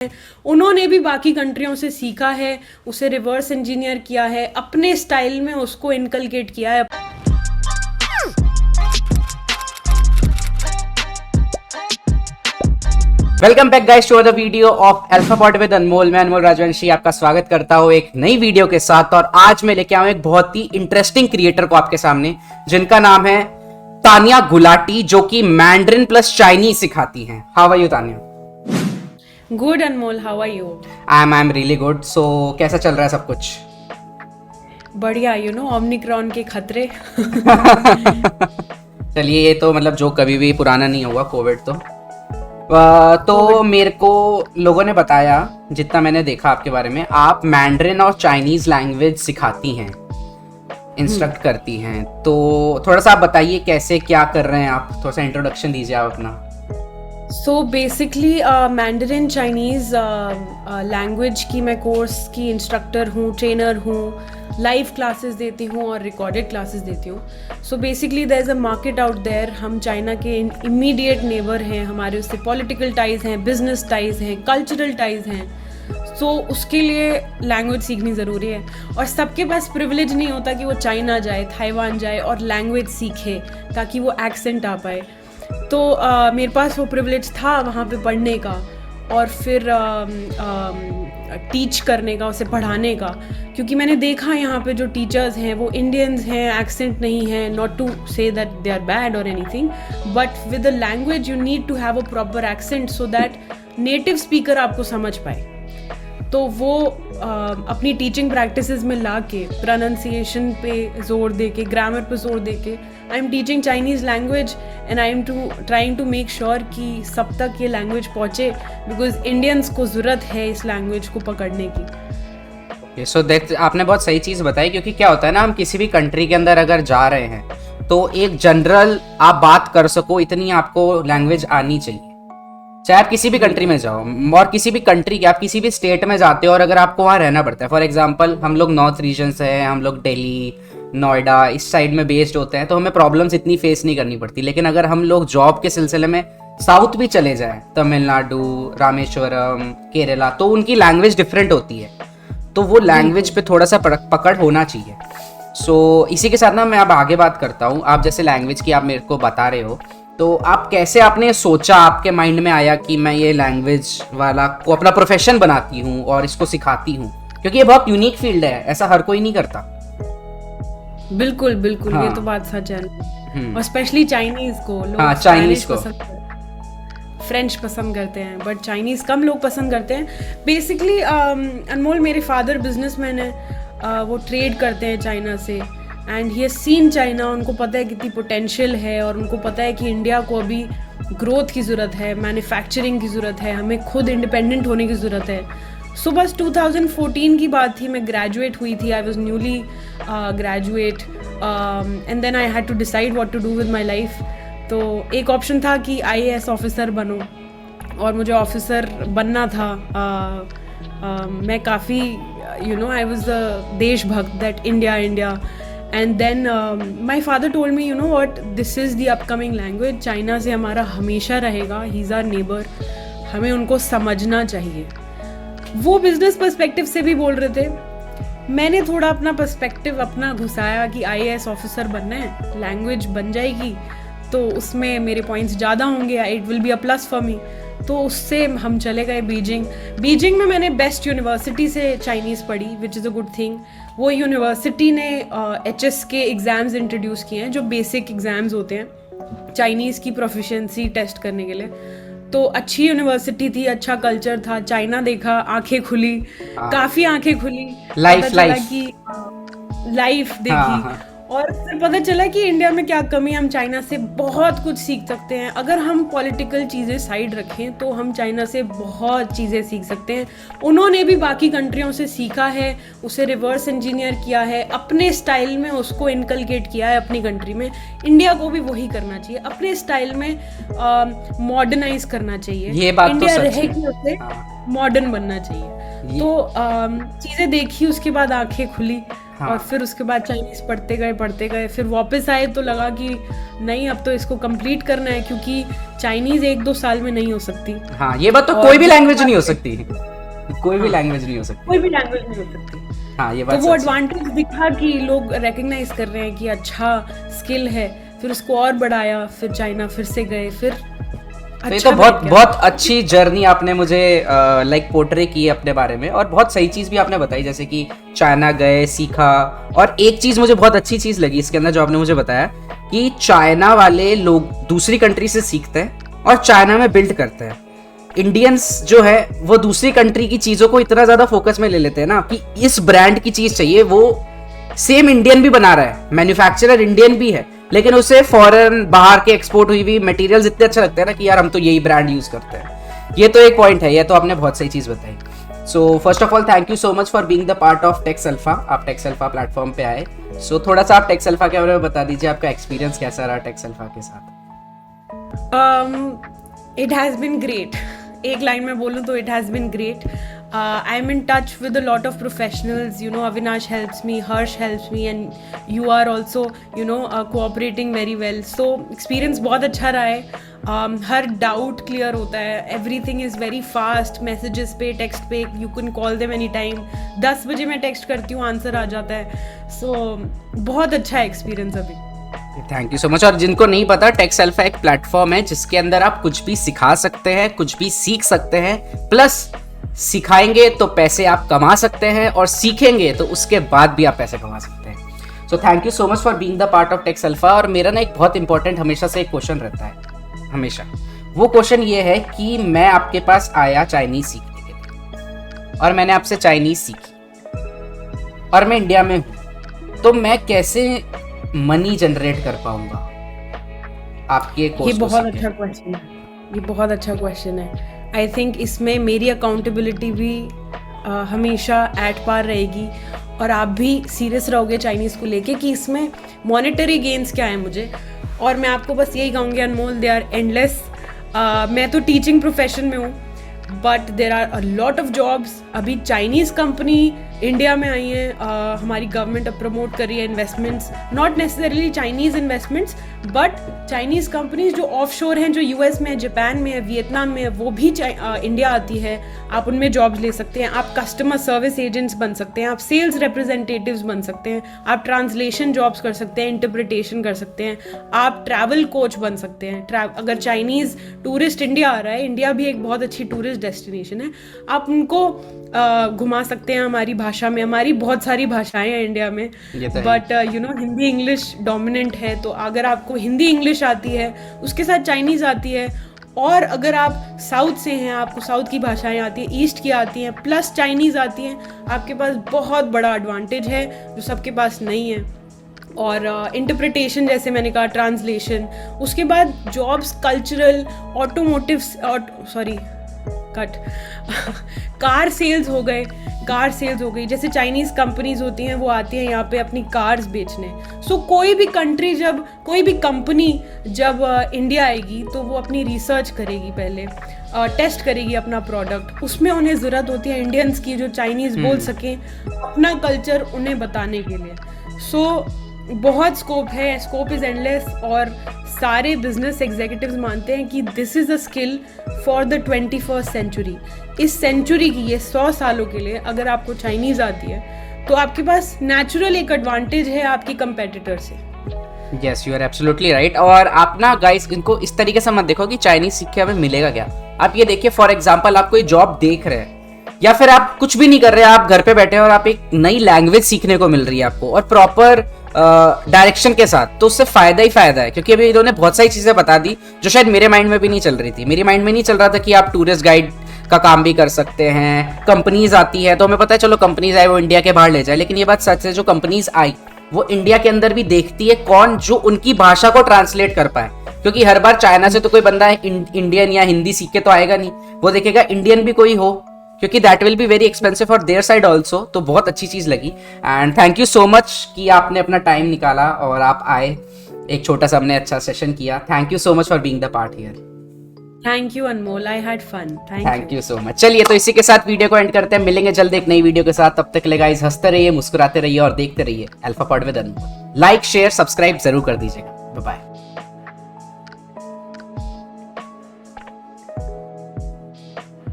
उन्होंने भी बाकी कंट्रियों से सीखा है, उसे रिवर्स इंजीनियर किया है, अपने स्टाइल में उसको इनकलकेट किया है। Welcome back guys to the video of Alphabot with Anmol. मैं अनमोल राजवंशी आपका स्वागत करता हूं एक नई वीडियो के साथ। और आज मैं लेके आऊं एक बहुत ही इंटरेस्टिंग क्रिएटर को आपके सामने, जिनका नाम है तानिया गुलाटी, जो कि मैंड्रिन प्लस चाइनीज सिखाती हैं। How are you Tania? Good Anmol, how are you? I am really good. So कैसा चल रहा है सब कुछ? बढ़िया, ओमिक्रॉन के खतरे। चलिए, ये तो मतलब जो कभी भी पुराना नहीं होगा कोविड तो मेरे को लोगों ने बताया, जितना मैंने देखा आपके बारे में, आप मैंड्रिन और चाइनीज लैंग्वेज सिखाती हैं, इंस्ट्रक्ट करती हैं। तो थोड़ा सा आप बताइए कैसे क्या कर रहे हैं आप, थोड़ा सा इंट्रोडक्शन दीजिए आप अपना। So basically Mandarin Chinese language की मैं कोर्स की इंस्ट्रक्टर हूँ, ट्रेनर हूँ, लाइव क्लासेस देती हूँ और रिकॉर्डेड क्लासेस देती हूँ। So basically there is a market out there. हम चाइना के इमीडिएट नेबर हैं, हमारे उससे पॉलिटिकल टाइज़ हैं, बिजनेस टाइज़ हैं, कल्चरल टाइज़ हैं। सो उसके लिए लैंग्वेज सीखनी ज़रूरी है। और सबके पास प्रिविलेज नहीं होता कि वो चाइना जाए, ताइवान जाए और लैंग्वेज सीखे ताकि वो एक्सेंट आ पाए। तो मेरे पास वो प्रिविलेज था वहाँ पे पढ़ने का और फिर टीच करने का, उसे पढ़ाने का। क्योंकि मैंने देखा यहाँ पे जो टीचर्स हैं वो इंडियंस हैं, एक्सेंट नहीं है। Not to say that they are bad और anything, but with the language you need to have a proper accent so that native speaker आपको समझ पाए। तो वो अपनी टीचिंग प्रैक्टिसेस में ला के, प्रोनाउंसिएशन पे जोर दे के, ग्रामर पे जोर दे के, I am teaching Chinese language and I am trying to make sure कि सब तक ये लैंग्वेज पहुँचे, बिकॉज इंडियंस को ज़रूरत है इस लैंग्वेज को पकड़ने की। सो दैट आपने बहुत सही चीज़ बताई। क्योंकि क्या होता है ना, हम किसी भी कंट्री के अंदर अगर जा रहे हैं तो एक जनरल आप बात कर सको इतनी आपको लैंग्वेज आनी चाहिए, चाहे आप किसी भी कंट्री में जाओ। और किसी भी कंट्री के, आप किसी भी स्टेट में जाते हो और अगर आपको वहाँ रहना पड़ता है, फॉर एग्जांपल हम लोग नॉर्थ रीजन से हैं, हम लोग दिल्ली, नोएडा इस साइड में बेस्ड होते हैं, तो हमें प्रॉब्लम्स इतनी फेस नहीं करनी पड़ती। लेकिन अगर हम लोग जॉब के सिलसिले में साउथ भी चले जाएं, तमिलनाडु, रामेश्वरम, केरला, तो उनकी लैंग्वेज डिफरेंट होती है। तो वो लैंग्वेज पे थोड़ा सा पकड़ होना चाहिए। सो इसी के साथ ना मैं अब आगे बात करता हूँ। आप जैसे लैंग्वेज की आप मेरे को बता रहे हो, तो आप कैसे, आपने सोचा, आपके माइंड में आया कि मैं ये लैंग्वेज वाला को अपना प्रोफेशन बनाती हूँ और इसको सिखाती हूँ? क्योंकि ये बहुत यूनिक फील्ड है, ऐसा हर कोई नहीं करता। बिल्कुल बिल्कुल, हाँ। ये तो बात सच है। और स्पेशली चाइनीज़ को लोग, हाँ, चाइनीज को फ्रेंच पसंद करते हैं, बट चाइनीज़ कम लोग पसंद करते हैं। बेसिकली अनमोल, मेरे फादर बिजनेसमैन है, वो ट्रेड करते हैं चाइना से and he has seen China. उनको पता है कितनी पोटेंशियल है और उनको पता है कि इंडिया को अभी ग्रोथ की ज़रूरत है, मैन्युफैक्चरिंग की ज़रूरत है, हमें खुद इंडिपेंडेंट होने की ज़रूरत है। सो बस 2014 की बात थी, मैं ग्रेजुएट हुई थी, I was newly graduate and then I had to decide what to do with my life. तो एक ऑप्शन था कि IAS ऑफिसर बनो और मुझे ऑफिसर बनना था। मैं काफ़ी आई वॉज द देशभक्त, that India India. And then my father told me, what, this is the upcoming language, China से हमारा हमेशा रहेगा, ही इज़ आवर नेबर, हमें उनको समझना चाहिए। वो बिजनेस पर्सपेक्टिव से भी बोल रहे थे, मैंने थोड़ा अपना पर्सपेक्टिव अपना घुसाया कि IAS ऑफिसर बनना है, लैंग्वेज बन जाएगी तो उसमें मेरे पॉइंट्स ज़्यादा होंगे, it will be a plus for me. तो उससे हम चले गए बीजिंग में मैंने बेस्ट यूनिवर्सिटी से चाइनीज़ पढ़ी, which is a good thing. वो यूनिवर्सिटी ने HS के एग्ज़ाम्स इंट्रोड्यूस किए हैं, जो बेसिक एग्ज़ाम्स होते हैं चाइनीज़ की प्रोफिशिएंसी टेस्ट करने के लिए। तो अच्छी यूनिवर्सिटी थी, अच्छा कल्चर था, चाइना देखा, आंखें खुली, काफ़ी आंखें खुली, लाइफ देखी। हाँ। और फिर पता चला कि इंडिया में क्या कमी है, हम चाइना से बहुत कुछ सीख सकते हैं। अगर हम पॉलिटिकल चीज़ें साइड रखें तो हम चाइना से बहुत चीज़ें सीख सकते हैं। उन्होंने भी बाकी कंट्रियों से सीखा है, उसे रिवर्स इंजीनियर किया है, अपने स्टाइल में उसको इनकलकेट किया है अपनी कंट्री में। इंडिया को भी वही करना चाहिए, अपने स्टाइल में मॉडर्नाइज करना चाहिए। ये बात इंडिया तो रहे कि उसे मॉडर्न बनना चाहिए। तो चीज़ें देखी, उसके बाद आंखें खुली। हाँ। और फिर उसके बाद चाइनीज़ पढ़ते गए फिर वापस आए तो लगा कि नहीं, अब तो इसको कंप्लीट करना है, क्योंकि चाइनीज़ 1-2 साल में नहीं हो सकती। हाँ, ये बात तो और कोई भी दूसरी लैंग्वेज नहीं हो बात- सकती, कोई भी लैंग्वेज नहीं हो सकती। कोई भी लैंग्वेज नहीं हो सकती। हाँ, ये तो बात वो सच है। एडवांटेज दिखा कि लोग रिकग्नाइज कर रहे हैं कि अच्छा स्किल है, फिर उसको और बढ़ाया, फिर चाइना फिर से गए, फिर तो ये अच्छा तो बहुत बैठ गया। बहुत अच्छी जर्नी आपने मुझे लाइक पोर्ट्रे की है अपने बारे में, और बहुत सही चीज़ भी आपने बताई, जैसे कि चाइना गए, सीखा। और एक चीज़ मुझे बहुत अच्छी चीज़ लगी इसके अंदर जो आपने मुझे बताया कि चाइना वाले लोग दूसरी कंट्री से सीखते हैं और चाइना में बिल्ड करते हैं। इंडियंस जो है वो दूसरी कंट्री की चीज़ों को इतना ज़्यादा फोकस में ले लेते हैं ना कि इस ब्रांड की चीज़ चाहिए, वो सेम इंडियन भी बना रहा है, मैन्युफैक्चरर इंडियन भी है, लेकिन उसे फॉरेन बाहर के एक्सपोर्ट हुई हुई मटेरियल्स इतने अच्छे लगते हैं ना कि यार हम तो यही ब्रांड यूज करते हैं। ये तो एक पॉइंट है, ये तो आपने बहुत सही चीज बताई। So first of all thank you so much for being the part of Tex Alpha. आप टेक्स अल्फा प्लेटफॉर्म पे आए, सो थोड़ा सा आप टेक्स अल्फा के बारे में बता दीजिए, आपका एक्सपीरियंस कैसा रहा टेक्स अल्फा के साथ। It has been great. एक लाइन में बोलूँ तो it has been great. I am in touch with a lot of professionals, you know, Avinash helps me, Harsh helps me, and you are also you know cooperating very well. So experience बहुत अच्छा रहा है। हर doubt clear होता है, everything is very fast. Messages पे, text पे, you can call them any time. 10 बजे मैं टेक्स्ट करती हूँ, आंसर आ जाता है। सो बहुत अच्छा है एक्सपीरियंस अभी। Thank you so much. और जिनको नहीं पता, टेक्स अल्फा एक प्लेटफॉर्म है जिसके अंदर आप कुछ भी सिखा सकते हैं, कुछ भी सीख सकते हैं, प्लस सिखाएंगे तो पैसे आप कमा सकते हैं, और सीखेंगे तो उसके बाद भी आप पैसे कमा सकते हैं। So thank you so much for being the part of Tex Alpha. और मेरा ना एक बहुत इंपॉर्टेंट हमेशा से एक क्वेश्चन रहता है, हमेशा। वो क्वेश्चन ये है कि मैं आपके पास आया चाइनीज सीखने के लिए, और मैंने आपसे चाइनीज सीखी, और मैं इंडिया में हूँ, तो मैं कैसे मनी जनरेट कर पाऊंगा आपके कोर्स ये को बहुत सीख के? अच्छा क्वेश्चन है, ये बहुत अच्छा क्वेश्चन है। आई थिंक इसमें मेरी अकाउंटेबिलिटी भी हमेशा एट पार रहेगी, और आप भी सीरियस रहोगे चाइनीज़ को लेके कि इसमें मॉनेटरी गेन्स क्या है मुझे। और मैं आपको बस यही कहूँगी अनमोल, दे आर एंडलेस। मैं तो टीचिंग प्रोफेशन में हूँ, but there are a lot of jobs. अभी चाइनीज़ कंपनी इंडिया में आई हैं, हमारी गवर्नमेंट अब प्रमोट कर रही है investments, not necessarily Chinese investments, but Chinese companies जो ऑफशोर हैं, जो यूएस में है, जापान में है, वियतनाम में है, वो भी इंडिया आती है। आप उनमें जॉब्स ले सकते हैं, आप कस्टमर सर्विस एजेंट्स बन सकते हैं, आप सेल्स रिप्रेजेंटेटिव्स बन सकते हैं, आप ट्रांसलेशन जॉब्स कर सकते हैं, इंटरप्रिटेशन कर सकते हैं, आप ट्रैवल कोच बन सकते हैं। अगर चाइनीज़ टूरिस्ट इंडिया आ रहा है, इंडिया भी एक बहुत अच्छी टूरिस्ट डेस्टिनेशन है, आप उनको घुमा सकते हैं हमारी भाषा में। हमारी बहुत सारी भाषाएं हैं इंडिया में, but you know Hindi English dominant है। तो अगर आपको हिंदी इंग्लिश आती है, उसके साथ चाइनीज़ आती है, और अगर आप साउथ से हैं, आपको साउथ की भाषाएं आती हैं, ईस्ट की आती हैं, प्लस चाइनीज़ आती हैं, आपके पास बहुत बड़ा एडवांटेज है जो सबके पास नहीं है। और इंटरप्रिटेशन, जैसे मैंने कहा, ट्रांसलेशन, उसके बाद jobs cultural, automotive, car sales हो गए, कार सेल्स हो गई। जैसे चाइनीज़ कंपनीज होती हैं, वो आती हैं यहाँ पे अपनी कार्स बेचने। सो कोई भी कंट्री जब, कोई भी कंपनी जब इंडिया आएगी, तो वो अपनी रिसर्च करेगी, पहले टेस्ट करेगी अपना प्रोडक्ट। उसमें उन्हें ज़रूरत होती है इंडियंस की जो चाइनीज़ बोल सकें, अपना कल्चर उन्हें बताने के लिए। सो बहुत स्कोप है, स्कोप इज़ एंडलेस। और सारे बिजनेस एग्जीक्यूटिव्स मानते हैं कि this is a skill for the 21st century. इस सेंचुरी की, ये 100 सालों के लिए अगर आपको चाइनीज़ आती है, तो आपके पास नेचुरल एक एडवांटेज है आपकी कंपेटिटर से। Yes, you are absolutely right. और आप ना गाइस इनको इस तरीके से मत देखो कि चाइनीज सीख के हमें मिलेगा क्या। आप ये देखिए, फॉर एग्जांपल आप कोई जॉब देख रहे हैं, या फिर आप कुछ भी नहीं कर रहे हैं, आप घर पे बैठे हैं और आप एक नई लैंग्वेज सीखने को मिल रही है आपको, और प्रॉपर डायरेक्शन के साथ, तो उससे फायदा ही फायदा है। क्योंकि अभी इन्होंने बहुत सारी चीजें बता दी जो शायद मेरे माइंड में भी नहीं चल रही थी। मेरे माइंड में नहीं चल रहा था कि आप टूरिस्ट गाइड का काम भी कर सकते हैं। कंपनीज आती है तो हमें पता है, चलो कंपनीज आए वो इंडिया के बाहर ले जाए, लेकिन ये बात सच है, जो कंपनीज आई वो इंडिया के अंदर भी देखती है कौन जो उनकी भाषा को ट्रांसलेट कर पाए। क्योंकि हर बार चाइना से तो कोई बंदा इंडियन या हिंदी सीख के तो आएगा नहीं, वो देखेगा इंडियन भी कोई हो, क्योंकि that will be very expensive for their side also. तो बहुत अच्छी चीज लगी, and thank you so much कि आपने अपना टाइम निकाला और आप आए, एक छोटा सा हमने अच्छा सेशन किया। Thank you so much for being the part here. Thank you Anmol, I had fun. Thank you so much. चलिए तो इसी के साथ वीडियो को एंड करते हैं, मिलेंगे जल्द एक नई वीडियो के साथ। तब तक के लिए गाइस हंसते रहिए, मुस्कुराते रहिए और देखते रहिए Alpha pod with Anmol. Like share subscribe जरूर कर दीजिएगा। Bye bye.